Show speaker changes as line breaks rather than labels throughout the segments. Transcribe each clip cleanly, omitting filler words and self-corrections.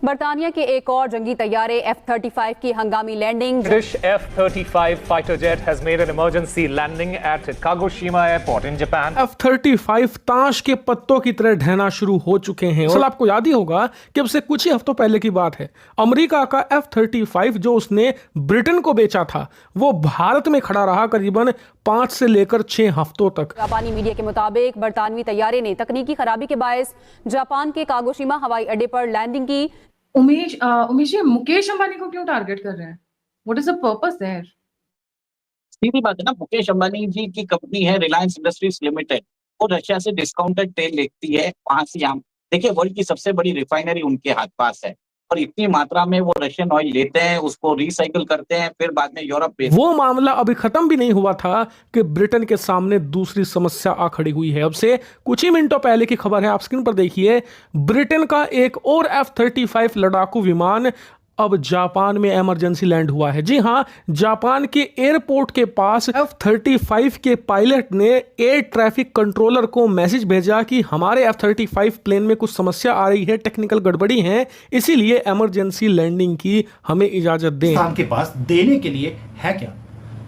बरतानिया के एक और जंगी तैयारे F-35 की हंगामी landing.
British F-35 fighter jet has made an emergency landing at Kagoshima Airport in Japan.
F-35 ताश के पत्तों की तरह ढहना शुरू हो चुके हैं। और आपको याद ही होगा कि अब से कुछ ही हफ्तों पहले की बात है, अमेरिका का F-35 जो उसने ब्रिटेन को बेचा था वो भारत में खड़ा रहा करीबन 5 से लेकर 6 हफ्तों तक।
जापानी मीडिया के मुताबिक बरतानवी तैयारे ने तकनीकी खराबी के बायस जापान के कागोशिमा हवाई अड्डे पर लैंडिंग की।
उमेश जी मुकेश अंबानी को क्यों टारगेट कर रहे हैं? What is the purpose there?
सीधी बात है ना, मुकेश अंबानी जी की कंपनी है रिलायंस इंडस्ट्रीज लिमिटेड, वो रशिया से डिस्काउंटेड तेल लेती है। वहां से यहाँ देखिए वर्ल्ड की सबसे बड़ी रिफाइनरी उनके हाथ पास है और इतनी मात्रा में वो रशियन ऑयल लेते हैं, उसको रिसाइकिल करते हैं, फिर बाद में यूरोप भेजते हैं।
वो मामला अभी खत्म भी नहीं हुआ था कि ब्रिटेन के सामने दूसरी समस्या आ खड़ी हुई है। अब से कुछ ही मिनटों पहले की खबर है, आप स्क्रीन पर देखिए। ब्रिटेन का एक और F-35 लड़ाकू विमान अब जापान में इमरजेंसी लैंड हुआ है। जी हां, जापान के एयरपोर्ट के पास F-35 के पायलट ने एयर ट्रैफिक कंट्रोलर को मैसेज भेजा कि हमारे F-35 प्लेन में कुछ समस्या आ रही है, टेक्निकल गड़बड़ी है, इसीलिए इमरजेंसी लैंडिंग की हमें इजाजत दें।
पाकिस्तान के पास देने के लिए है क्या?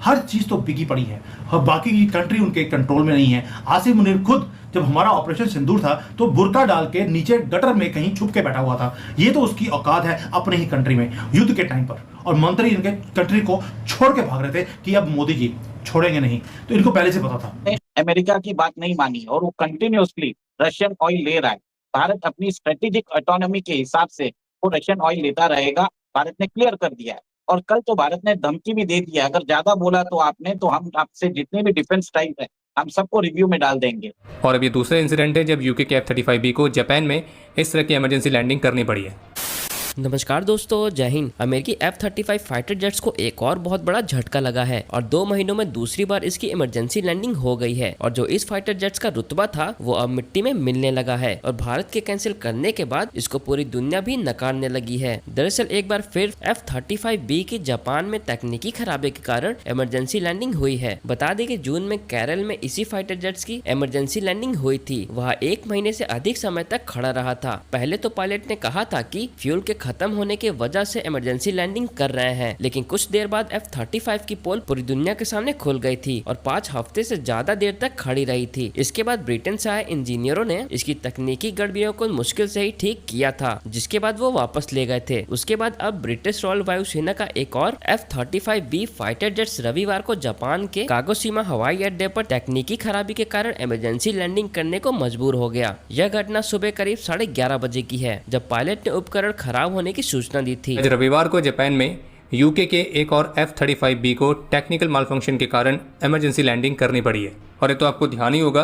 हर चीज तो बिकी पड़ी है और बाकी की कंट्री उनके कंट्रोल में नहीं है। आसिम मुनीर खुद जब हमारा ऑपरेशन सिंदूर था तो बुर्का डाल के नीचे गटर में कहीं छुप के बैठा हुआ था। ये तो उसकी औकात है अपने ही कंट्री में युद्ध के टाइम पर, और मंत्री इनके कंट्री को छोड़ के भाग रहे थे कि अब मोदी जी छोड़ेंगे नहीं, तो इनको पहले से पता था।
अमेरिका की बात नहीं मानी और वो कंटिन्यूअसली रशियन ऑयल ले रहा है। भारत अपनी स्ट्रेटेजिक ऑटोनॉमी के हिसाब से वो रशियन ऑयल लेता रहेगा, भारत ने क्लियर कर दिया है। और कल तो भारत ने धमकी भी दे दिया, अगर ज्यादा बोला तो आपने तो हम आपसे जितने भी डिफेंस टाइप है हम सबको रिव्यू में डाल देंगे।
और अब ये दूसरा इंसिडेंट है जब यूके के F-35B को जापान में इस तरह की इमरजेंसी लैंडिंग करनी पड़ी है।
नमस्कार दोस्तों, जय हिंद। अमेरिकी F-35 फाइटर जेट्स को एक और बहुत बड़ा झटका लगा है और 2 महीनों में दूसरी बार इसकी इमरजेंसी लैंडिंग हो गई है। और जो इस फाइटर जेट्स का रुतबा था वो अब मिट्टी में मिलने लगा है और भारत के कैंसिल करने के बाद इसको पूरी दुनिया भी नकारने लगी है। दरअसल एक बार फिर F-35B की जापान में तकनीकी खराबे के कारण इमरजेंसी लैंडिंग हुई है। बता दें कि जून में केरल में इसी फाइटर जेट्स की इमरजेंसी लैंडिंग हुई थी। वह 1 महीने से अधिक समय तक खड़ा रहा था। पहले तो पायलट ने कहा था कि फ्यूल के खत्म होने की वजह से इमरजेंसी लैंडिंग कर रहे हैं, लेकिन कुछ देर बाद F-35 की पोल पूरी दुनिया के सामने खुल गई थी और 5 हफ्ते से ज्यादा देर तक खड़ी रही थी। इसके बाद ब्रिटेन से आए इंजीनियरों ने इसकी तकनीकी गड़बड़ियों को मुश्किल से ही ठीक किया था, जिसके बाद वो वापस ले गए थे। उसके बाद अब ब्रिटिश रॉयल वायुसेना का एक और F-35B फाइटर जेट्स रविवार को जापान के कागोशिमा हवाई अड्डे पर तकनीकी खराबी के कारण इमरजेंसी लैंडिंग करने को मजबूर हो गया। यह घटना सुबह करीब 11:30 बजे की है, जब पायलट ने उपकरण खराब होने की सूचना दी थी।
आज रविवार को जापान में यूके के एक और F-35B को टेक्निकल मालफंक्शन के कारण इमरजेंसी लैंडिंग करनी पड़ी है। और ये तो आपको ध्यान ही होगा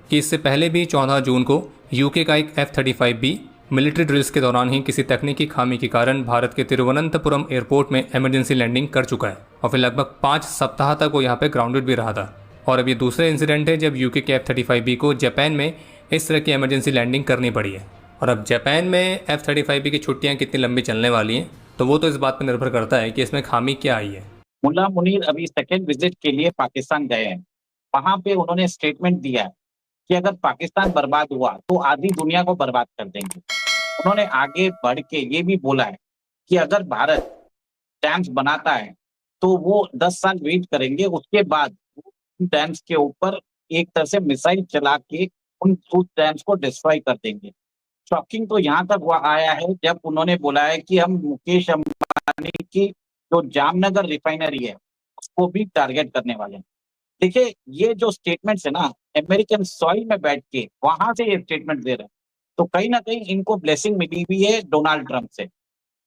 कि इससे पहले भी 14 जून को यूके का एक F-35B मिलिट्री ड्रिल्स के दौरान ही किसी तकनीकी खामी के कारण भारत के तिरुवनंतपुरम एयरपोर्ट में इमरजेंसी लैंडिंग कर चुका है और फिर लगभग 5 सप्ताह तक वो यहाँ पे ग्राउंडेड भी रहा था। और अब ये दूसरा इंसिडेंट है जब यूके के F-35B को जापान में इस तरह की इमरजेंसी लैंडिंग करनी पड़ी है। और अब जापान में F-35B की छुट्टियां कितनी लंबी चलने वाली हैं तो वो तो इस बात पर निर्भर करता है कि इसमें खामी क्या आई है।
मुल्ला मुनीर अभी सेकेंड विजिट के लिए पाकिस्तान गए हैं। वहां पे उन्होंने स्टेटमेंट दिया है कि अगर पाकिस्तान बर्बाद हुआ तो आधी दुनिया को बर्बाद कर देंगे। उन्होंने आगे बढ़ के ये भी बोला है कि अगर भारत डैम्स बनाता है तो वो 10 साल वेट करेंगे, उसके बाद डैम्स के ऊपर एक तरह से मिसाइल चला के उन डैम्स को डिस्ट्रॉय कर देंगे। शॉकिंग तो यहाँ तक हुआ आया है जब उन्होंने बोला है कि हम मुकेश अंबानी की जो जामनगर रिफाइनरी है उसको भी टारगेट करने वाले हैं। देखिए ये जो स्टेटमेंट्स है ना, अमेरिकन सॉइल में बैठ के वहां से ये स्टेटमेंट दे रहे हैं, तो कहीं ना कहीं इनको ब्लेसिंग मिली हुई है डोनाल्ड ट्रंप से।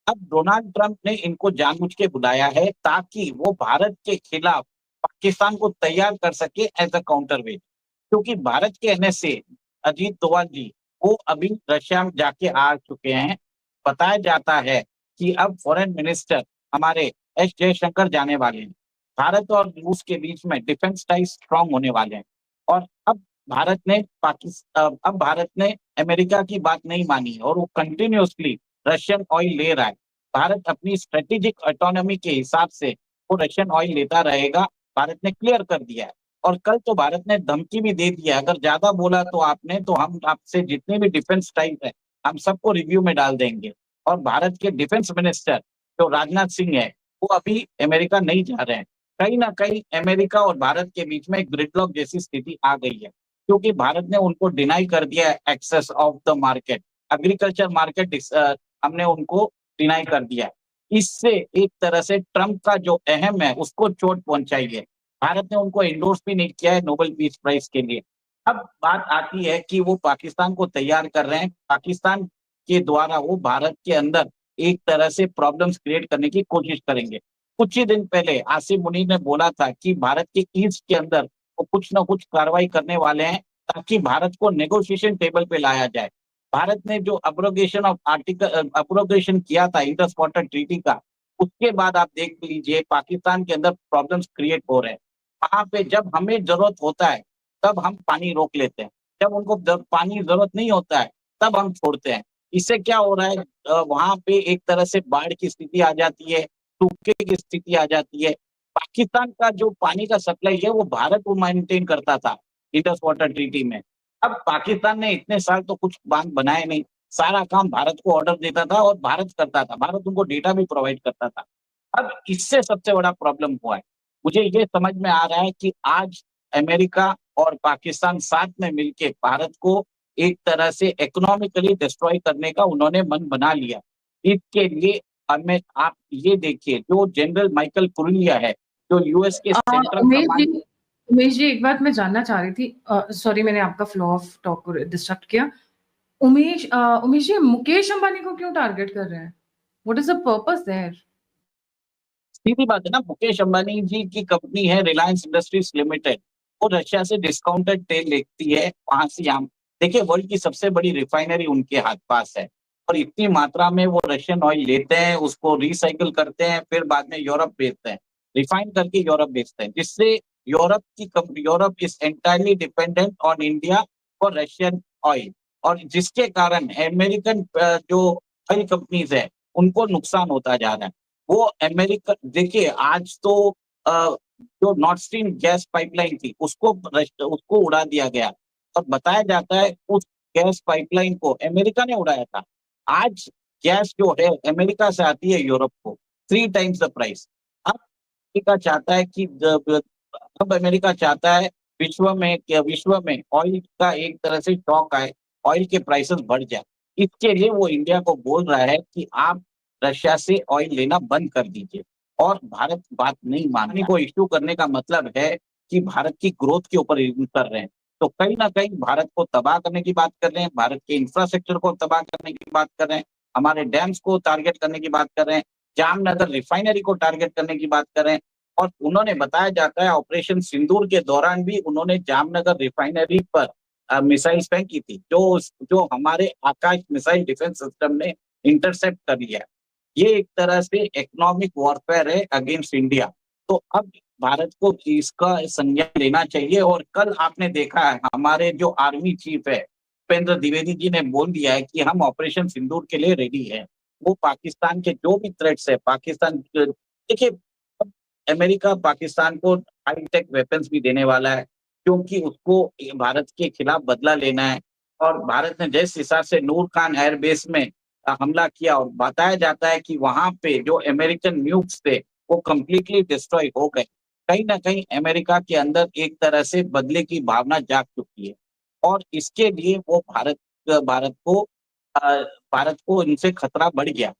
अब डोनाल्ड ट्रंप ने इनको जानबूझ के बुलाया है ताकि वो भारत के खिलाफ पाकिस्तान को तैयार कर सके एज अ काउंटर वेट, क्योंकि भारत के NSA अजीत डोभाल जी वो अभी रशिया में जाके आ चुके हैं। बताया जाता है कि अब फॉरेन मिनिस्टर हमारे एस जयशंकर जाने वाले हैं। भारत और रूस के बीच में डिफेंस टाई स्ट्रांग होने वाले हैं। और अब भारत ने अमेरिका की बात नहीं मानी और वो कंटिन्यूअसली रशियन ऑयल ले रहा है। भारत अपनी स्ट्रेटेजिक ऑटोनॉमी के हिसाब से वो रशियन ऑयल लेता रहेगा, भारत ने क्लियर कर दिया है। और कल तो भारत ने धमकी भी दे दिया, अगर ज्यादा बोला तो आपने तो हम आपसे जितने भी डिफेंस टाइप है हम सबको रिव्यू में डाल देंगे। और भारत के डिफेंस मिनिस्टर जो राजनाथ सिंह है वो अभी अमेरिका नहीं जा रहे हैं। कहीं ना कहीं अमेरिका और भारत के बीच में एक ग्रिडलॉक जैसी स्थिति आ गई है, क्योंकि भारत ने उनको डिनाई कर दिया है access of the market, agriculture market हमने उनको डिनाई कर दिया है। इससे एक तरह से ट्रम्प का जो अहम है उसको चोट पहुंचाई है। भारत ने उनको एंडोर्स भी नहीं किया है नोबेल पीस प्राइज के लिए। अब बात आती है कि वो पाकिस्तान को तैयार कर रहे हैं, पाकिस्तान के द्वारा वो भारत के अंदर एक तरह से प्रॉब्लम्स क्रिएट करने की कोशिश करेंगे। कुछ ही दिन पहले आसिम मुनीर ने बोला था कि भारत के ईस्ट के अंदर वो कुछ ना कुछ कार्रवाई करने वाले हैं ताकि भारत को नेगोशिएशन टेबल पे लाया जाए। भारत ने जो अब्रोगेशन किया था इंडस वाटर ट्रीटी का, उसके बाद आप देख लीजिए पाकिस्तान के अंदर प्रॉब्लम्स क्रिएट हो रहे हैं। वहां पे जब हमें जरूरत होता है तब हम पानी रोक लेते हैं, जब उनको पानी जरूरत नहीं होता है तब हम छोड़ते हैं। इससे क्या हो रहा है, वहां पे एक तरह से बाढ़ की स्थिति आ जाती है, सूखे की स्थिति आ जाती है। पाकिस्तान का जो पानी का सप्लाई है वो भारत वो मेंटेन करता था इंडस वाटर ट्रीटी में। अब पाकिस्तान ने इतने साल तो कुछ बांध बनाए नहीं, सारा काम भारत को ऑर्डर देता था और भारत करता था, भारत उनको डेटा भी प्रोवाइड करता था। अब इससे सबसे बड़ा प्रॉब्लम हुआ है। मुझे ये समझ में आ रहा है कि आज अमेरिका और पाकिस्तान साथ में मिलके भारत को एक तरह से इकोनॉमिकली डिस्ट्रॉय करने का उन्होंने मन बना लिया। इसके लिए हमें आप ये देखिए जो जनरल माइकल कुरिलिया है, जो यूएस के सेंट्रल कमांड।
उमेश जी एक बात मैं जानना चाह रही थी, सॉरी मैंने आपका फ्लो ऑफ टॉक को डिस्टर्ब किया। उमेश जी मुकेश अंबानी को क्यों टारगेट कर रहे हैं? What is the purpose there?
सीधी बात है ना, मुकेश अंबानी जी की कंपनी है रिलायंस इंडस्ट्रीज लिमिटेड, वो रशिया से डिस्काउंटेड तेल लेती है, वहां से यहाँ देखिए वर्ल्ड की सबसे बड़ी रिफाइनरी उनके हाथ पास है और इतनी मात्रा में वो रशियन ऑयल लेते हैं, उसको रिसाइकिल करते हैं, फिर बाद में यूरोप बेचते हैं, रिफाइन करके यूरोप बेचते हैं, जिससे Europe is entirely dependent on India for Russian oil. और जिसके कारण अमेरिकन जो ऑयल कंपनीज है उनको नुकसान होता जा रहा है। वो अमेरिका देखिए आज तो जो नॉर्थ स्ट्रीम गैस पाइपलाइन थी उसको उड़ा दिया गया और बताया जाता है उस गैस पाइपलाइन को अमेरिका ने उड़ाया था। आज गैस जो है अमेरिका से आती है यूरोप को 3 टाइम्स द प्राइस। अब अमेरिका चाहता है कि अमेरिका चाहता है विश्व में ऑयल का एक तरह से शॉक आए, ऑयल के प्राइसेस बढ़ जाए। इसके लिए वो इंडिया को बोल रहा है कि आप रशिया से ऑयल लेना बंद कर दीजिए, और भारत बात नहीं मानने को इश्यू करने का मतलब है कि भारत की ग्रोथ के ऊपर कर रहे हैं। तो कहीं ना कहीं भारत को तबाह करने की बात कर रहे हैं, भारत के इंफ्रास्ट्रक्चर को तबाह करने की बात कर रहे हैं, हमारे डैम्स को टारगेट करने की बात कर रहे हैं, जामनगर रिफाइनरी को टारगेट करने की बात कर रहे हैं। और उन्होंने बताया जाता है ऑपरेशन सिंदूर के दौरान भी उन्होंने जामनगर रिफाइनरी पर मिसाइल फेंकी थी, जो हमारे आकाश मिसाइल डिफेंस सिस्टम ने इंटरसेप्ट कर लिया। ये एक तरह से इकोनॉमिक वॉरफेयर है अगेंस्ट इंडिया। तो अब भारत को इसका संज्ञान लेना चाहिए। और कल आपने देखा है हमारे जो आर्मी चीफ है उपेंद्र द्विवेदी जी ने बोल दिया है कि हम ऑपरेशन सिंदूर के लिए रेडी है। वो पाकिस्तान के जो भी थ्रेट्स है, पाकिस्तान देखिए अमेरिका पाकिस्तान को हाईटेक वेपन्स भी देने वाला है, क्योंकि उसको भारत के खिलाफ बदला लेना है। और भारत ने जिस हिसाब से नूर खान एयरबेस में हमला किया, और बताया जाता है कि वहां पे जो अमेरिकन न्यूक्स थे वो कंप्लीटली डिस्ट्रॉय हो गए। कहीं ना कहीं अमेरिका के अंदर एक तरह से बदले की भावना जाग चुकी है, और इसके लिए वो भारत को इनसे खतरा बढ़ गया।